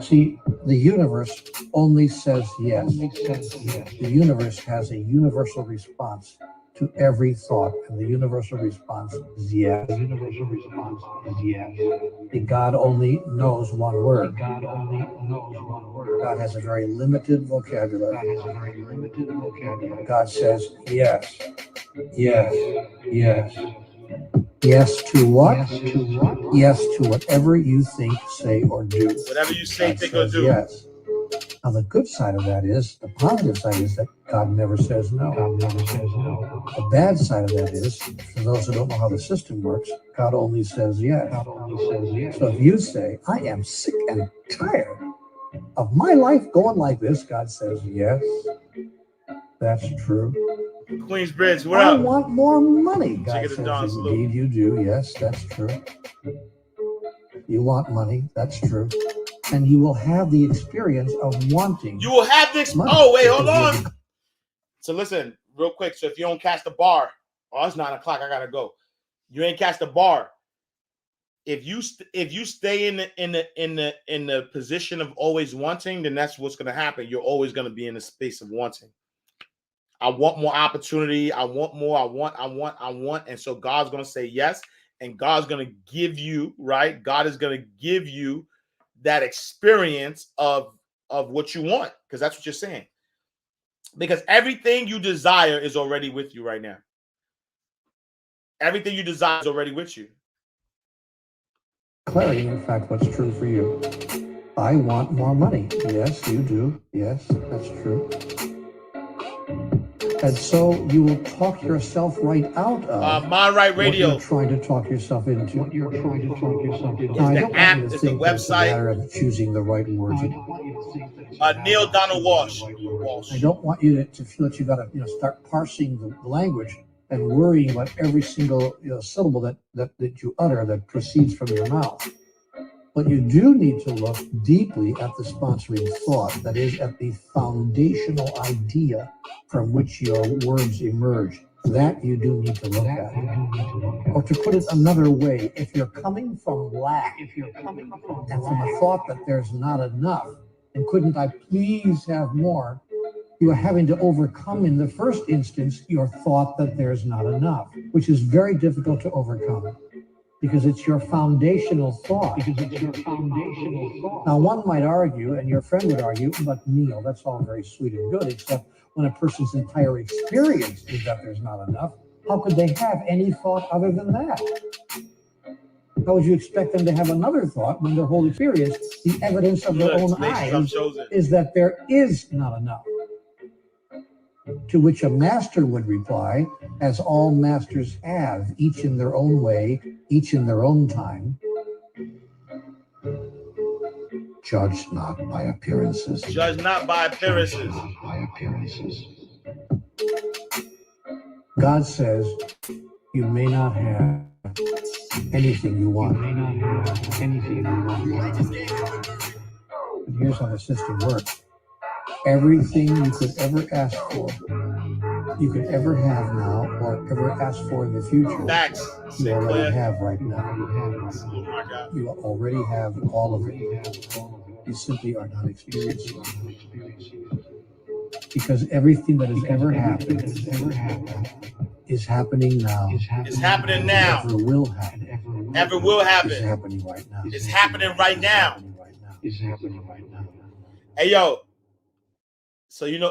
See, the universe only says yes. The universe has a universal response to every thought, and the universal response is yes. The God only knows one word. God has a very limited vocabulary. God says yes, yes, yes. Yes to what? Yes to whatever you think, say, or do. Whatever you say, God think, or says do. yes. Now, the good side of that is, the positive side is that God never says no. The bad side of that is, for those who don't know how the system works, God only says yes. So if you say, I am sick and tired of my life going like this, God says yes. That's true. Queensbridge, what I up? want more money. God Check it says, down, salute. indeed you do. Yes, that's true. You want money. That's true. And you will have the experience of wanting. You will have this. money. Oh, wait, hold on. So listen, real quick. So if you don't catch the bar, oh, it's 9 o'clock. I gotta go. You ain't catch the bar. If you stay in the position of always wanting, then that's what's gonna happen. You're always gonna be in the space of wanting. I want more opportunity. I want more. I want. And so God's going to say yes. And God's going to give you, right? God is going to give you that experience of what you want. Because that's what you're saying. Because everything you desire is already with you right now. Everything you desire is already with you. Clarity, in fact, what's true for you. I want more money. Yes, you do. Yes, that's true. And so you will talk yourself right out of Mind Right Radio. what you're trying to talk yourself into. What you're trying to talk yourself into. Now, I the don't app, want you to it's the think that it's a website. matter of choosing the right words. Neil Donald Walsh. I don't want you to feel that you got to start parsing the language and worrying about every single syllable that you utter that proceeds from your mouth. But you do need to look deeply at the sponsoring thought, that is, at the foundational idea from which your words emerge. That you do need to look at. Or to put it another way, if you're coming from lack, and from a thought that there's not enough, and couldn't I please have more, you are having to overcome in the first instance your thought that there's not enough, which is very difficult to overcome. Because it's your foundational thought. Now, one might argue, and your friend would argue, but Neil, that's all very sweet and good, except when a person's entire experience is that there's not enough, how could they have any thought other than that? How would you expect them to have another thought when their whole experience, the evidence of their own eyes, is that there is not enough? To which a master would reply, as all masters have, each in their own way, each in their own time. Judge not by appearances. Judge not by appearances. God says you may not have anything you want. And here's how the system works. Everything you could ever ask for, you could ever have now, or ever ask for in the future, Facts. you already have right now. Oh my God. You already have all of it. You simply are not experiencing it. Because everything that has ever happened is happening now. It's happening now. Ever will happen. Ever will happen. It's happening right now. It's happening right now. It's happening right now. Hey yo. So this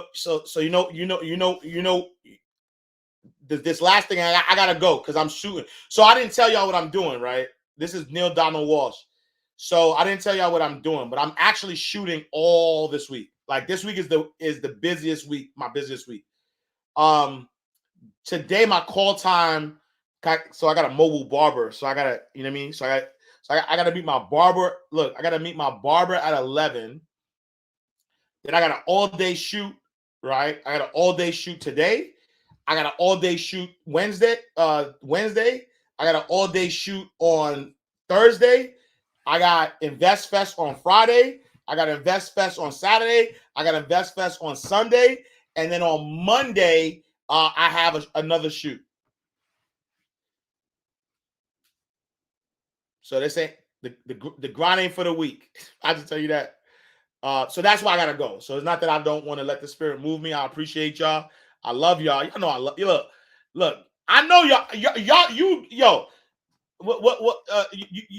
last thing I gotta go because I'm shooting. So I didn't tell y'all what I'm doing, right? This is Neil Donald Walsh. So I didn't tell y'all what I'm doing, but I'm actually shooting all this week. Like this week is the busiest week, my busiest week. Today my call time. So I got a mobile barber. So I gotta, you know what I mean. So I gotta meet my barber. Look, I gotta meet my barber at 11. Then I got an all-day shoot, right? I got an all-day shoot today. I got an all-day shoot Wednesday. I got an all-day shoot on Thursday. I got Invest Fest on Friday. I got Invest Fest on Saturday. I got Invest Fest on Sunday. And then on Monday, I have another shoot. So they say the grinding for the week. I just tell you that. So that's why I gotta go. So it's not that I don't want to let the spirit move me. I appreciate y'all. I love y'all. Y'all know I love you. Look. I know y'all.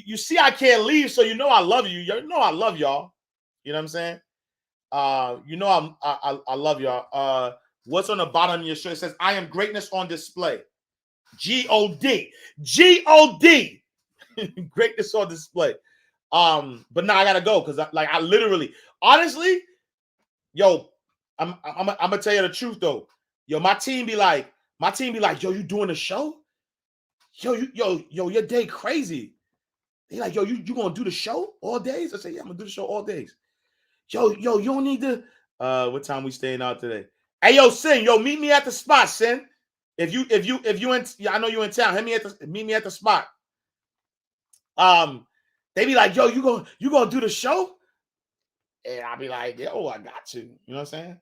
You see, I can't leave, so you know I love you. You know I love y'all. You know what I'm saying? You know I love y'all. What's on the bottom of your shirt? It says, "I am greatness on display." G-O-D. G-O-D. Greatness on display. But now I gotta go because I literally, honestly, yo, I'm gonna tell you the truth though. Yo, my team be like, yo, you doing a show? Yo, your day crazy. They like, yo, you gonna do the show all days? I say, yeah, I'm gonna do the show all days. Yo, you don't need to. What time we staying out today? Hey, yo, Sin, yo, meet me at the spot, Sin. If you in, I know you in town. Meet me at the spot. They be like, yo, you gonna do the show? And I'll be like, yo, I got to. You know what I'm saying?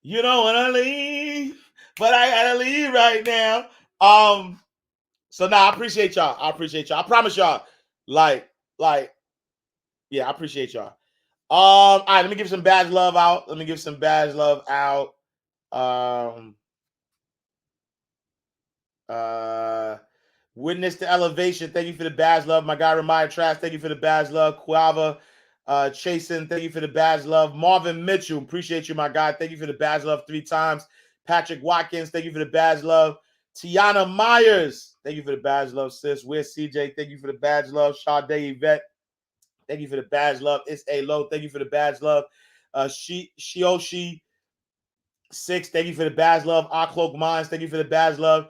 You don't want to leave, but I gotta leave right now. So now I appreciate y'all. I promise y'all. Like, yeah, I appreciate y'all. All right, let me give some badge love out. Witness to Elevation. Thank you for the badge love. My guy Remiah Trash. Thank you for the badge love. Quava Chasen. Thank you for the badge love. Marvin Mitchell. Appreciate you, my guy. Thank you for the badge love 3 times. Patrick Watkins. Thank you for the badge love. Tiana Myers. Thank you for the badge love, sis. Where's CJ? Thank you for the badge love. Sade Yvette. thank you for the badge love. It's a low, thank you for the badge love. Shioshi 6, thank you for the badge love. Our Cloak Minds, thank you for the badge love.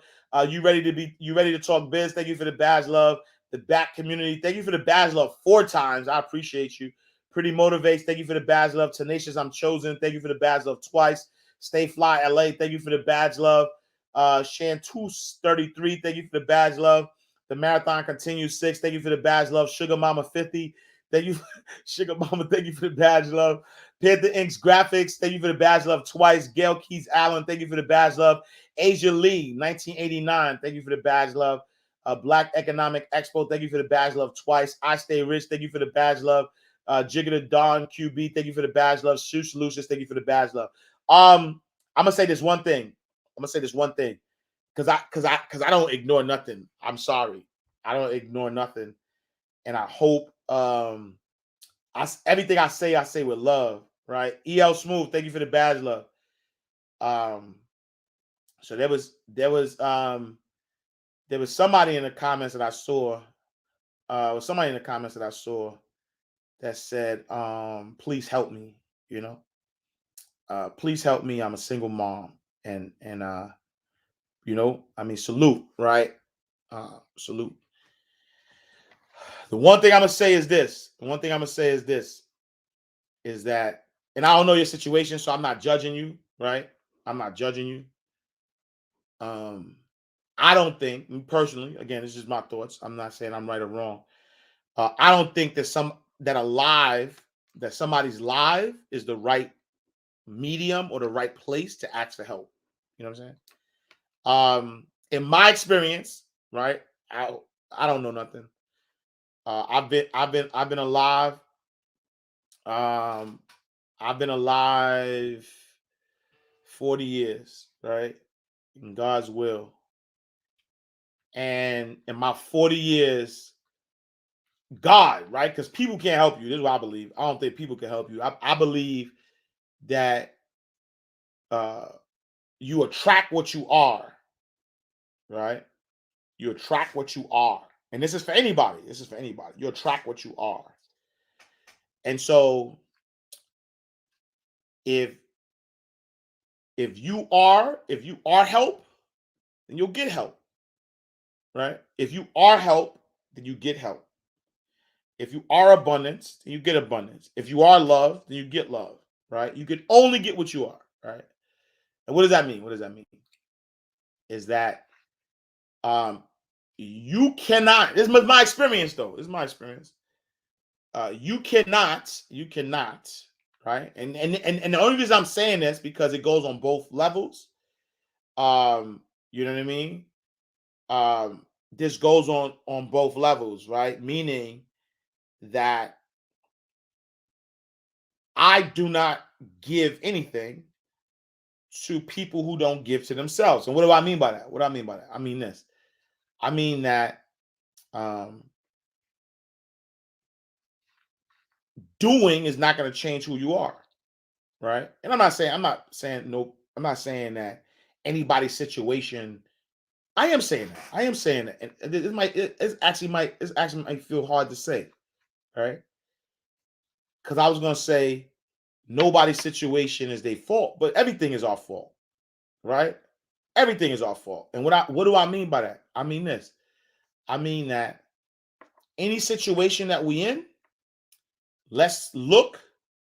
You ready to talk biz? Thank you for the badge love. The back community, thank you for the badge love 4 times. I appreciate you. Pretty Motivates, thank you for the badge love. Tenacious, I'm Chosen, thank you for the badge love twice. Stay Fly LA, thank you for the badge love. Shantus 33, thank you for the badge love. The Marathon Continues 6, thank you for the badge love. Sugar Mama 50, thank you. Sugar Mama, thank you for the badge love. Panther Inks Graphics, thank you for the badge love twice. Gail Keys Allen, thank you for the badge love. Asia Lee, 1989, thank you for the badge love. Black Economic Expo, thank you for the badge love twice. I Stay Rich, thank you for the badge love. Jigga the Dawn QB, thank you for the badge love. Shush Lucius, thank you for the badge love. I'm gonna say this one thing. Because I don't ignore nothing. I'm sorry. I don't ignore nothing. And I hope everything I say with love, right? EL Smooth, thank you for the badge love. So there was somebody in the comments that I saw. Somebody in the comments that I saw that said, please help me, you know. Please help me. I'm a single mom. And you know, I mean, salute, right? Salute. The one thing I'm gonna say is this. Is that, and I don't know your situation, so I'm not judging you, right? I'm not judging you. I don't think, personally, again, this is my thoughts. I'm not saying I'm right or wrong. I don't think that somebody's live is the right medium or the right place to ask for help. You know what I'm saying? In my experience, right? I don't know nothing. I've been alive. I've been alive 40 years, right? In God's will. And in my 40 years, God, right? Because people can't help you. This is what I believe. I don't think people can help you. I believe that you attract what you are, right? You attract what you are. And this is for anybody. You attract what you are. And so if you are help, then you'll get help. Right? If you are help, then you get help. If you are abundance, then you get abundance. If you are love, then you get love. Right? You can only get what you are. Right? And what does that mean? Is that you cannot. This is my experience, though. This is my experience. You cannot. Right? And the only reason I'm saying this because it goes on both levels. You know what I mean? This goes on both levels, right? Meaning that I do not give anything to people who don't give to themselves. And what do I mean by that? I mean this. I mean that doing is not going to change who you are, right? And I'm not saying that anybody's situation. I am saying that. And it actually might feel hard to say, right? Because I was gonna say nobody's situation is their fault, but everything is our fault, right? Everything is our fault. And what do I mean by that? I mean this. I mean that any situation that we in, let's look,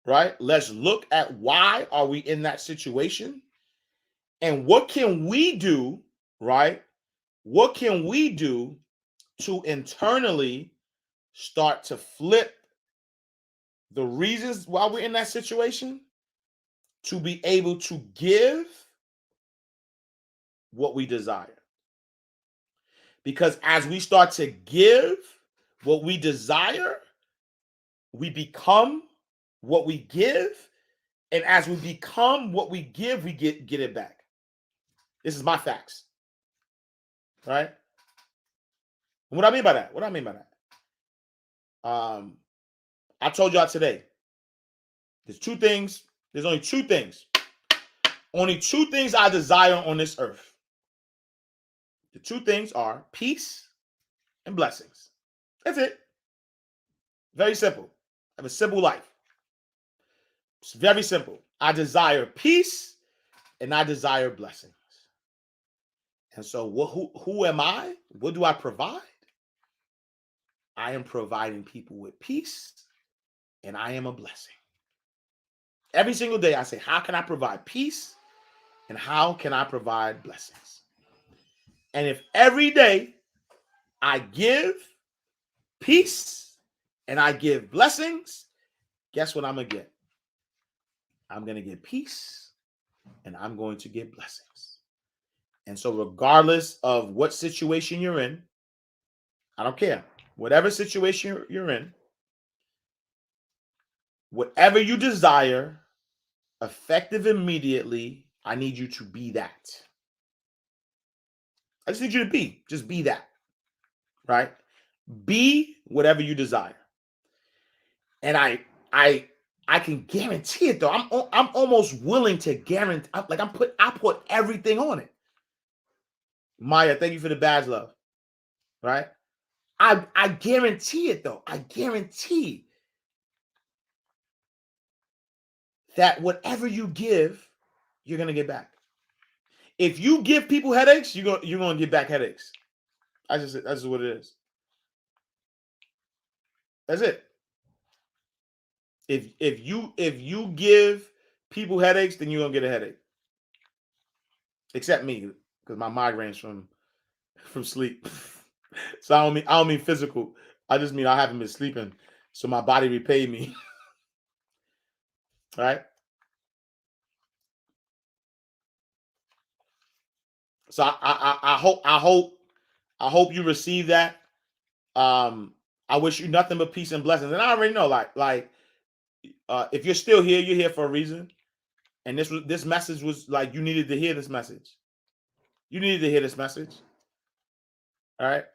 right? Let's look at why are we in that situation, and what can we do, right? What can we do to internally start to flip the reasons why we're in that situation to be able to give what we desire? Because as we start to give what we desire, we become what we give. And as we become what we give, we get it back. This is my facts. Right? And what I mean by that? I told y'all today. There's only two things. Only two things I desire on this earth. The two things are peace and blessings. That's it. Very simple. I have a simple life. It's very simple. I desire peace and I desire blessings. And so who am I? What do I provide? I am providing people with peace and I am a blessing. Every single day I say, how can I provide peace and how can I provide blessings? And if every day I give peace and I give blessings, guess what I'm going to get? I'm going to get peace and I'm going to get blessings. And so regardless of what situation you're in, I don't care. Whatever situation you're in, whatever you desire, effective immediately, I need you to be that. I just need you to just be that, right? Be whatever you desire. And I can guarantee it though. I'm almost willing to guarantee, I put everything on it. Maya, thank you for the badge, love. Right? I guarantee it though. I guarantee that whatever you give, you're gonna get back. If you give people headaches, you're gonna get back headaches. That's just what it is. That's it. If you give people headaches, then you're gonna get a headache. Except me, because my migraines from sleep. So I don't mean physical. I just mean I haven't been sleeping, so my body repaid me. All right. So I hope you receive that. I wish you nothing but peace and blessings. And I already know, if you're still here, you're here for a reason. And this message was like, you needed to hear this message. You needed to hear this message. All right.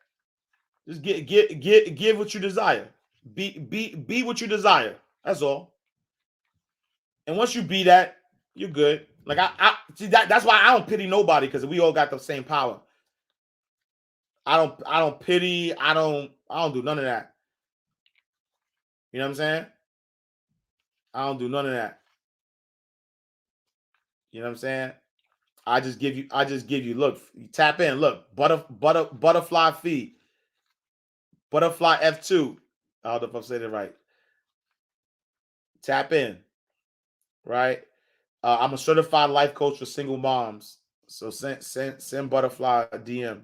Just give what you desire. Be what you desire. That's all. And once you be that, you're good. Like I see that's why I don't pity nobody, because we all got the same power. I don't pity. I don't do none of that. You know what I'm saying? I don't do none of that. You know what I'm saying? I just give you, look, you tap in, look, butterfly feed. Butterfly F2. I don't know if I'm saying it right. Tap in. Right? I'm a certified life coach for single moms. So send Butterfly a DM.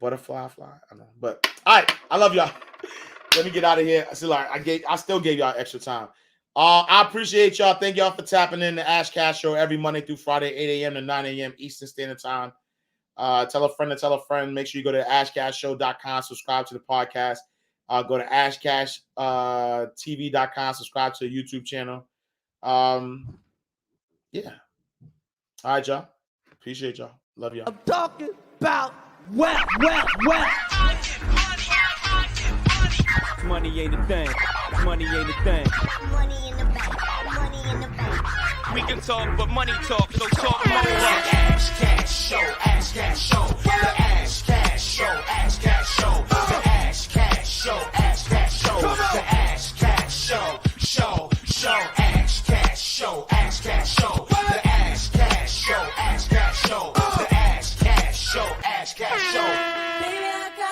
Butterfly fly. I don't know. But all right, I love y'all. Let me get out of here. I still gave y'all extra time. I appreciate y'all. Thank y'all for tapping in the Ash Cash Show every Monday through Friday, 8 a.m. to 9 a.m. Eastern Standard Time. Tell a friend to tell a friend. Make sure you go to ashcashshow.com, subscribe to the podcast. Go to ashcashtv.com, subscribe to the YouTube channel. Yeah. All right, y'all. Appreciate y'all. Love y'all. I'm talking about well. Money ain't a thing. Money ain't a thing. Money in the bank. Money in the bank. We can talk, but money talk, so talk more. Ash Cash Show, Ash Cash Show, the Ash Cash Show, Ash Cash Show, the Ash Cash Show, Ash Cash Show, the Ash Cash Show, show.